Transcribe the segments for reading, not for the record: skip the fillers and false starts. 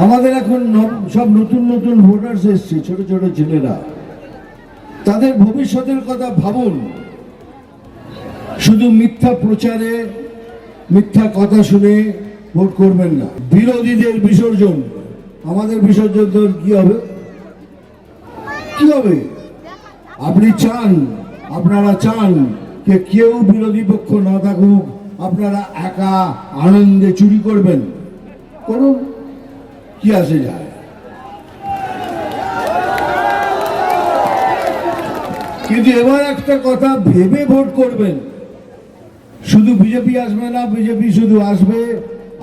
আমাদের এখন সব নতুন নতুন ভোটার্স এসছে, ছোট ছোট ছেলেরা। তাদের ভবিষ্যতের কথা ভাবুন। শুধু মিথ্যা প্রচারে, মিথ্যা কথা শুনে ভোট করবেন না। বিরোধীদের বিসর্জন, আমাদের বিসর্জন তো কি হবে? কি হবে? আপনি চান, আপনারা চান যে কেউ বিরোধী পক্ষ না থাকুক, আপনারা একা আনন্দে চুরি করবেন, করুন, কি আসে যায়। কিন্তু এবার একটা কথা ভেবে ভোট করবেন। শুধু বিজেপি আসবে না, বিজেপি শুধু আসবে,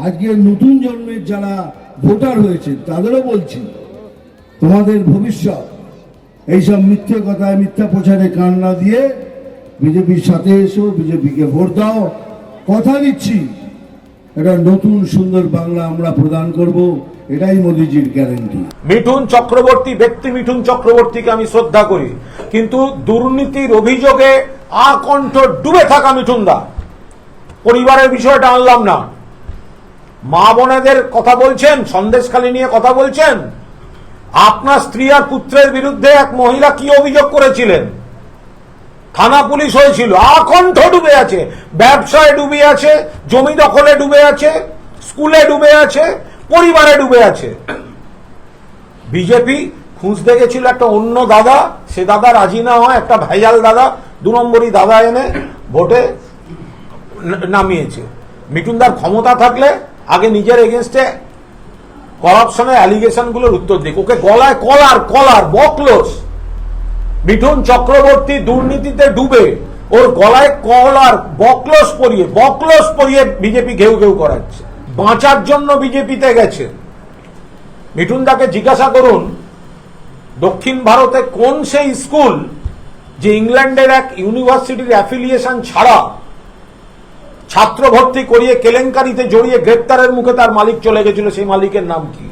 আজকে নতুন জন্মের যারা ভোটার হয়েছে তাদেরও বলছি, তোমাদের ভবিষ্যৎ এইসব মিথ্যে কথায়, মিথ্যা প্রচারে কান না দিয়ে বিজেপির সাথে এসো, বিজেপিকে ভোট দাও। কথা দিচ্ছি, এটা নতুন সুন্দর বাংলা আমরা প্রদান করব, এটাই মোদিজির গ্যারান্টি। মিঠুন চক্রবর্তী, ব্যক্তি মিঠুন চক্রবর্তীকে আমি শ্রদ্ধা করি, কিন্তু দুর্নীতির অভিযোগে আকণ্ঠ ডুবে থাকা মিঠুন দা, পরিবারের বিষয়টা আনলাম না, মা বোনেদের কথা বলছেন, সন্দেশখালী নিয়ে কথা বলছেন। আপনার স্ত্রী আর পুত্রের বিরুদ্ধে এক মহিলা কি অভিযোগ করেছিলেন? থানা পুলিশ হয়েছিল, আকণ্ঠ ডুবে আছে, ব্যবসায় ডুবে আছে, জমি দখলে ডুবে আছে, স্কুলে ডুবে আছে, পরিবারে ডুবে আছে। বিজেপি খুঁজতে গেছিল একটা অন্য দাদা, সে দাদা রাজি না হয় একটা ভেজাল দাদা, 2 নম্বরই দাদা এনে ভোটে নামিয়েছে। মিঠুনদার ক্ষমতা থাকলে আগে নিজের এগেনস্টে করাপশনের অ্যালিগেশন গুলোর উত্তর দিক, ওকে গলায় কলার বকলস। মিঠুন চক্রবর্তী দুর্নীতিতে ডুবে, ওর গলায় কলার বকলস পরিয়ে বিজেপি ঘেউ ঘেউ করাচ্ছে। বাঁচার জন্য বিজেপিতে গেছে। মিঠুনদাকে জিজ্ঞাসা করুন, দক্ষিণ ভারতে কোন সেই স্কুল যে ইংল্যান্ডের এক ইউনিভার্সিটির অ্যাফিলিয়েশন ছাড়া ছাত্র ভর্তি করিয়ে কেলেঙ্কারিতে জড়িয়ে গ্রেপ্তারের মুখে তার মালিক চলে গেছিল, সেই মালিকের নাম কি?